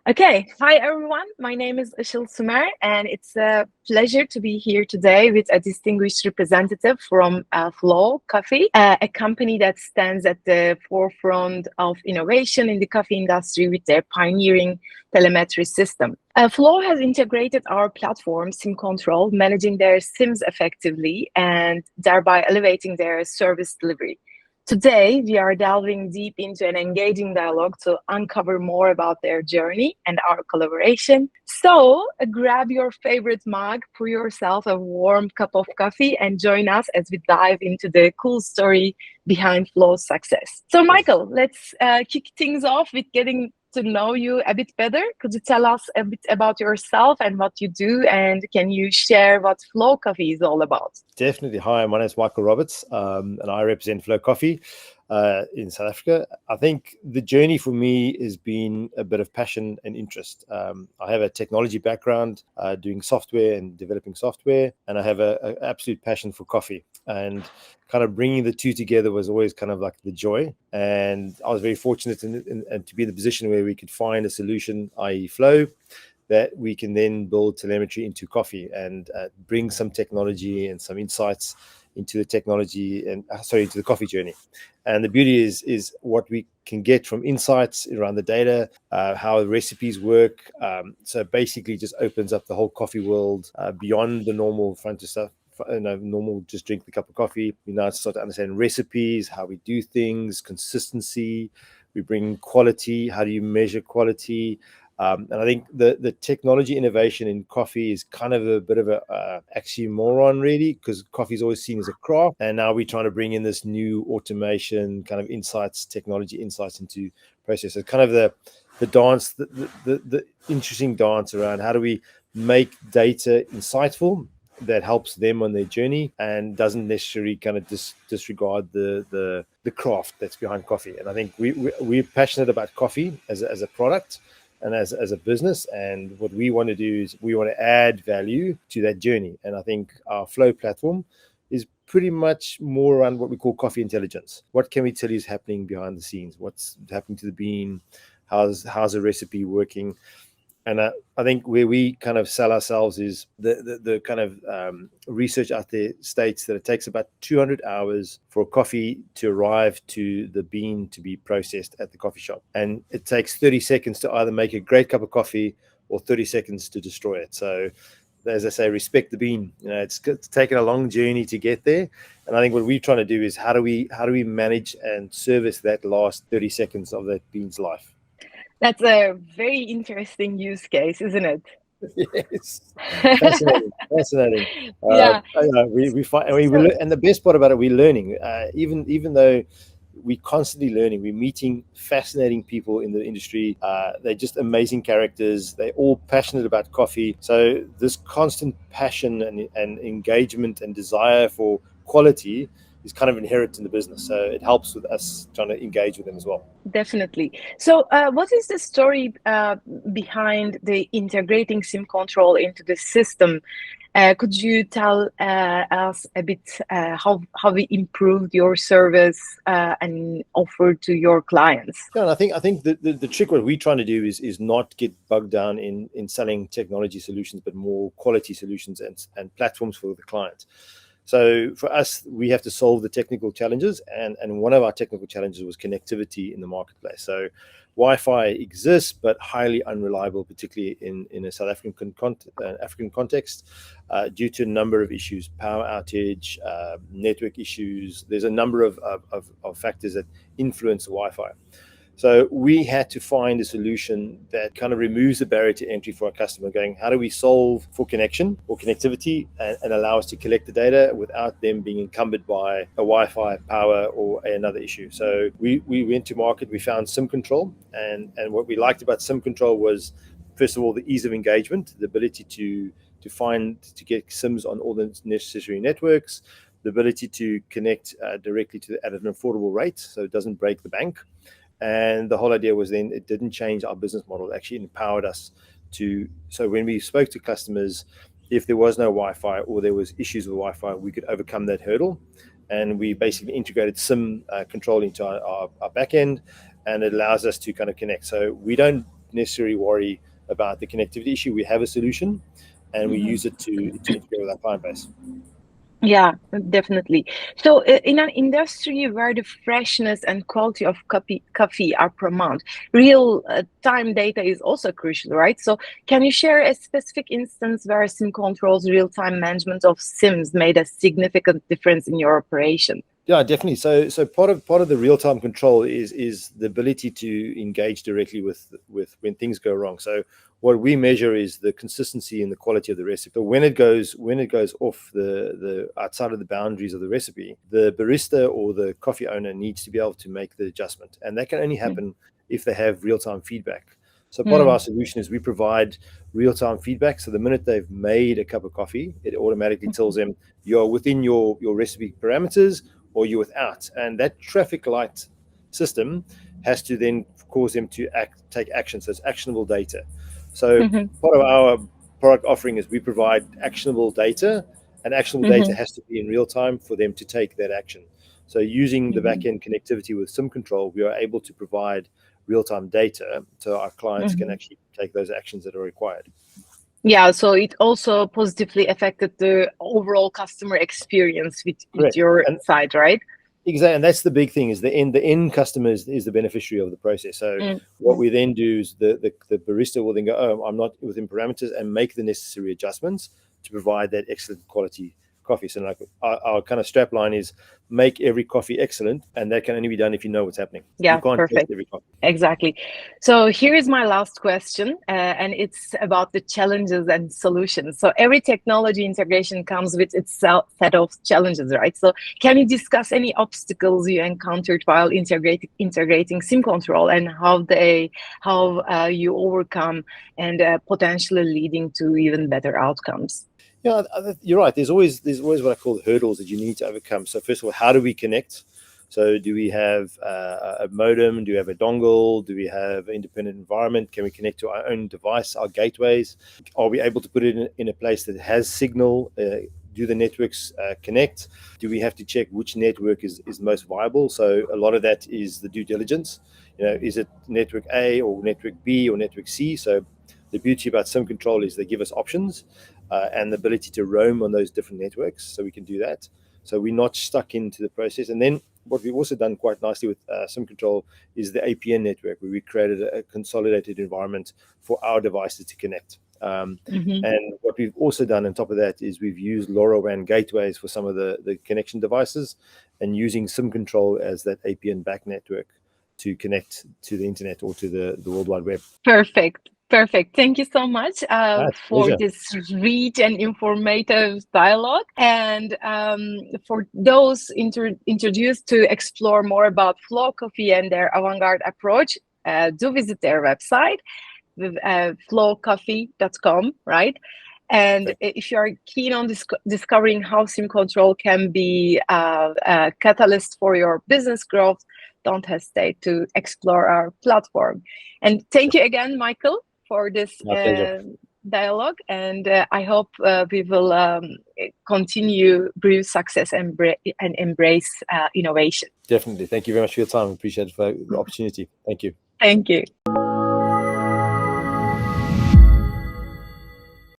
Okay, hi everyone. My name is Isil Sumer, and it's a pleasure to be here today with a distinguished representative from Flow Coffee, a company that stands at the forefront of innovation in the coffee industry with their pioneering telemetry system. Flow has integrated our platform, SIMcontrol, managing their SIMs effectively and thereby elevating their service delivery. Today, we are delving deep into an engaging dialogue to uncover more about their journey and our collaboration. So, grab your favorite mug, pour yourself a warm cup of coffee, and join us as we dive into the cool story behind Flow's success. So, Michael, let's kick things off with getting to know you a bit better. Could you tell us a bit about yourself and what you do? And can you share what Flow Coffee is all about? Definitely. Hi, my name is Michael Roberts, and I represent Flow Coffee in South Africa. I think the journey for me has been a bit of passion and interest. I have a technology background, doing software and developing software, and I have an absolute passion for coffee. And kind of bringing the two together was always kind of like the joy. And I was very fortunate to be in the position where we could find a solution, i.e. Flow, that we can then build telemetry into coffee and bring some technology and some insights into the technology and into the coffee journey. And the beauty is what we can get from insights around the data, how the recipes work. So basically just opens up the whole coffee world beyond the normal front of stuff. Normal just drink the cup of coffee. We now start to understand recipes, how we do things, consistency. We bring quality. How do you measure quality? And I think the technology innovation in coffee is kind of a bit of a oxymoron, really, because coffee is always seen as a craft. And now we're trying to bring in this new automation kind of insights, technology insights into process. It's kind of the dance, the interesting dance around how do we make data insightful that helps them on their journey and doesn't necessarily kind of disregard the craft that's behind coffee. And I think we're passionate about coffee as a product and as a business. And what we want to do is we want to add value to that journey. And I think our Flow platform is pretty much more around what we call coffee intelligence. What can we tell you is happening behind the scenes? What's happening to the bean? How's a recipe working? And I think where we kind of sell ourselves is the kind of research out there states that it takes about 200 hours for coffee to arrive to the bean to be processed at the coffee shop. And it takes 30 seconds to either make a great cup of coffee or 30 seconds to destroy it. So as I say, respect the bean. It's taken a long journey to get there. And I think what we're trying to do is how do we manage and service that last 30 seconds of that bean's life? That's a very interesting use case, isn't it? Yes, fascinating. Yeah. We find, and the best part about it, we're learning. Even though we're constantly learning, we're meeting fascinating people in the industry. They're just amazing characters. They're all passionate about coffee. So this constant passion and engagement and desire for quality is kind of inherent in the business. So it helps with us trying to engage with them as well. Definitely. So, what is the story behind the integrating SIMcontrol into the system? Could you tell us a bit how we improved your service and offered to your clients? Yeah, and I think the trick what we're trying to do is not get bogged down in selling technology solutions, but more quality solutions and platforms for the client. So for us, we have to solve the technical challenges, and one of our technical challenges was connectivity in the marketplace. So Wi-Fi exists, but highly unreliable, particularly in a South African context, due to a number of issues: power outage, network issues. There's a number of factors that influence the Wi-Fi. So we had to find a solution that kind of removes the barrier to entry for our customer, going, how do we solve for connection or connectivity and allow us to collect the data without them being encumbered by a Wi-Fi, power, or another issue? So we went to market, we found SIMcontrol, and what we liked about SIMcontrol was, first of all, the ease of engagement, the ability to get SIMs on all the necessary networks, the ability to connect directly at an affordable rate, so it doesn't break the bank. And the whole idea was then it didn't change our business model. It actually empowered us so when we spoke to customers, if there was no Wi-Fi or there was issues with Wi-Fi, we could overcome that hurdle. And we basically integrated SIM control into our back end, and it allows us to kind of connect. So we don't necessarily worry about the connectivity issue. We have a solution, and we use it to integrate with our client base. Yeah, definitely. So, in an industry where the freshness and quality of coffee are paramount, real-time data is also crucial, right? So, can you share a specific instance where SIMcontrol's real-time management of SIMs made a significant difference in your operation? Yeah, definitely. So part of the real time control is the ability to engage directly with when things go wrong. So what we measure is the consistency and the quality of the recipe. So when it goes off the outside of the boundaries of the recipe, the barista or the coffee owner needs to be able to make the adjustment, and that can only happen if they have real time feedback. So part of our solution is we provide real-time feedback. So the minute they've made a cup of coffee, it automatically tells them you're within your recipe parameters or you're without. And that traffic light system has to then cause them to take action. So it's actionable data. So part of our product offering is we provide actionable data, and actionable data has to be in real time for them to take that action. So using the backend connectivity with SIMcontrol, we are able to provide real-time data so our clients can actually take those actions that are required. Yeah, so it also positively affected the overall customer experience with your side, right? Exactly, and that's the big thing, is the end customer is the beneficiary of the process. So what we then do is the barista will then go, oh, I'm not within parameters, and make the necessary adjustments to provide that excellent quality coffee. So like our kind of strap line is make every coffee excellent, and that can only be done if you know what's happening. Yeah, you can't perfect. test every coffee. Exactly. So here is my last question, and it's about the challenges and solutions. So every technology integration comes with its set of challenges, right? So can you discuss any obstacles you encountered while integrating SIMcontrol, and how you overcome, and potentially leading to even better outcomes? Yeah, you're right. There's always what I call hurdles that you need to overcome. So first of all, how do we connect? So do we have a modem? Do we have a dongle? Do we have an independent environment? Can we connect to our own device, our gateways? Are we able to put it in a place that has signal? Do the networks connect? Do we have to check which network is most viable? So a lot of that is the due diligence. Is it network A or network B or network C? So the beauty about SIMcontrol is they give us options and the ability to roam on those different networks, so we can do that. So we're not stuck into the process. And then what we've also done quite nicely with SIMcontrol is the APN network, where we created a consolidated environment for our devices to connect. And what we've also done on top of that is we've used LoRaWAN gateways for some of the connection devices, and using SIMcontrol as that APN back network to connect to the internet or to the World Wide Web. Perfect. Thank you so much for this rich and informative dialogue. And for those introduced to explore more about Flow Coffee and their avant-garde approach, do visit their website, flowcoffee.com, right? And if you are keen on discovering how SIMcontrol can be a catalyst for your business growth, don't hesitate to explore our platform. And thank you again, Michael, for this dialogue. And I hope we will continue brew success and embrace innovation. Definitely. Thank you very much for your time. I appreciate the opportunity. Thank you. Thank you.